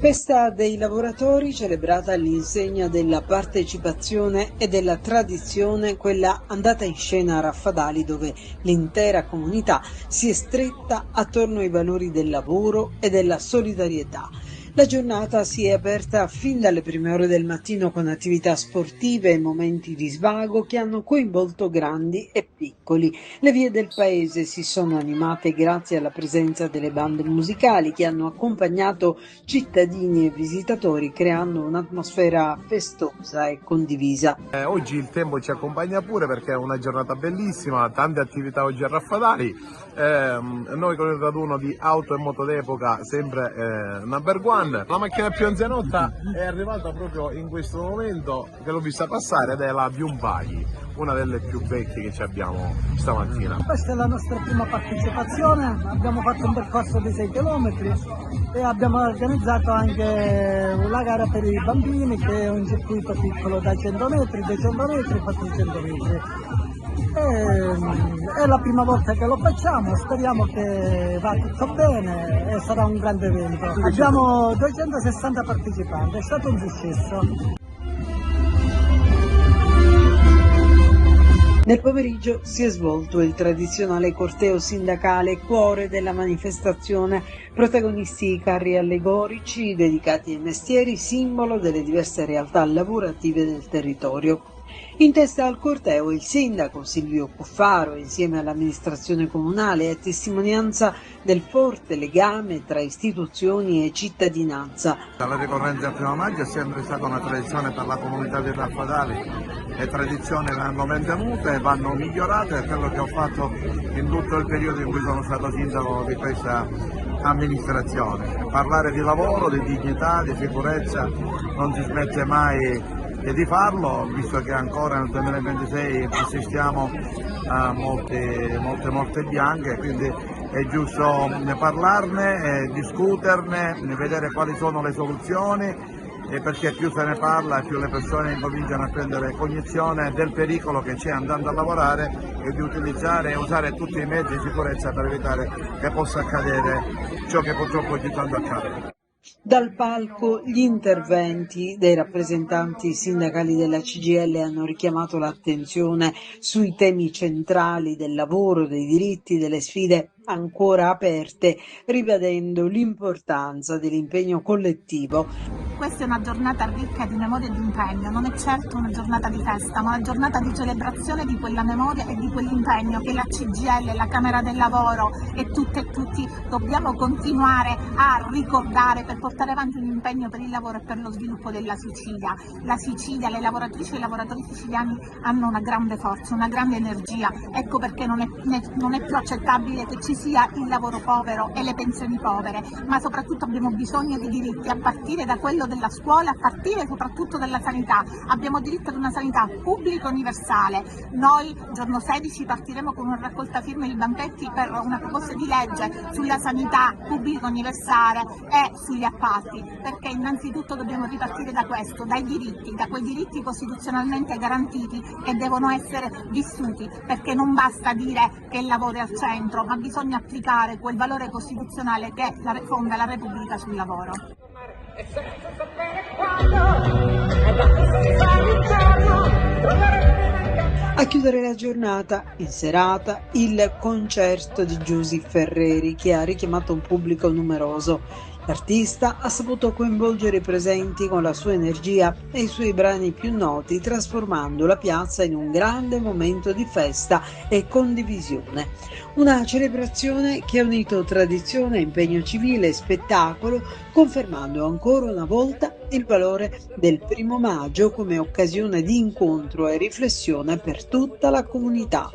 Festa dei lavoratori celebrata all'insegna della partecipazione e della tradizione, quella andata in scena a Raffadali, dove l'intera comunità si è stretta attorno ai valori del lavoro e della solidarietà. La giornata si è aperta fin dalle prime ore del mattino con attività sportive e momenti di svago che hanno coinvolto grandi e piccoli. Le vie del paese si sono animate grazie alla presenza delle bande musicali che hanno accompagnato cittadini e visitatori, creando un'atmosfera festosa e condivisa. Oggi il tempo ci accompagna pure perché è una giornata bellissima, tante attività oggi a Raffadali. Noi con il raduno di auto e moto d'epoca sempre number one. La macchina più anzianotta è arrivata proprio in questo momento, che l'ho vista passare, ed è la Biumpaghi, una delle più vecchie che abbiamo stamattina. Questa è la nostra prima partecipazione, abbiamo fatto un percorso di 6 km e abbiamo organizzato anche una gara per i bambini, che è un circuito piccolo da 100 metri, 200 metri, 400 metri. È la prima volta che lo facciamo, speriamo che va tutto bene e sarà un grande evento. Abbiamo 260 partecipanti, è stato un successo. Nel pomeriggio si è svolto il tradizionale corteo sindacale, cuore della manifestazione, protagonisti i carri allegorici dedicati ai mestieri, simbolo delle diverse realtà lavorative del territorio. In testa al corteo il sindaco Silvio Cuffaro, insieme all'amministrazione comunale, a testimonianza del forte legame tra istituzioni e cittadinanza. La ricorrenza del 1° maggio è sempre stata una tradizione per la comunità di Raffadali. Le tradizioni vanno mantenute e vanno migliorate, è quello che ho fatto in tutto il periodo in cui sono stato sindaco di questa amministrazione. Parlare di lavoro, di dignità, di sicurezza, non si smette mai di farlo, visto che ancora nel 2026 assistiamo a molte bianche, quindi è giusto parlarne, discuterne, vedere quali sono le soluzioni, e perché più se ne parla più le persone incominciano a prendere cognizione del pericolo che c'è andando a lavorare e di utilizzare e usare tutti i mezzi di sicurezza per evitare che possa accadere ciò che purtroppo ogni tanto accade. Dal palco gli interventi dei rappresentanti sindacali della CGIL hanno richiamato l'attenzione sui temi centrali del lavoro, dei diritti, delle sfide ancora aperte, ribadendo l'importanza dell'impegno collettivo. Questa è una giornata ricca di memoria e di impegno, non è certo una giornata di festa, ma una giornata di celebrazione di quella memoria e di quell'impegno che la CGIL, la Camera del Lavoro e tutte e tutti dobbiamo continuare a ricordare per portare avanti un impegno per il lavoro e per lo sviluppo della Sicilia. La Sicilia, le lavoratrici e i lavoratori siciliani hanno una grande forza, una grande energia, ecco perché non è più accettabile che ci sia il lavoro povero e le pensioni povere, ma soprattutto abbiamo bisogno di diritti, a partire da quello della scuola, a partire soprattutto dalla sanità. Abbiamo diritto ad una sanità pubblica universale. Noi giorno 16 partiremo con una raccolta firme di banchetti per una proposta di legge sulla sanità pubblica universale e sugli appalti, perché innanzitutto dobbiamo ripartire da questo, dai diritti, da quei diritti costituzionalmente garantiti che devono essere vissuti, perché non basta dire che il lavoro è al centro, ma bisogna applicare quel valore costituzionale che fonda la Repubblica sul lavoro. A chiudere la giornata, in serata, il concerto di Giusy Ferreri, che ha richiamato un pubblico numeroso. L'artista ha saputo coinvolgere i presenti con la sua energia e i suoi brani più noti, trasformando la piazza in un grande momento di festa e condivisione. Una celebrazione che ha unito tradizione, impegno civile e spettacolo, confermando ancora una volta il valore del 1° maggio come occasione di incontro e riflessione per tutta la comunità.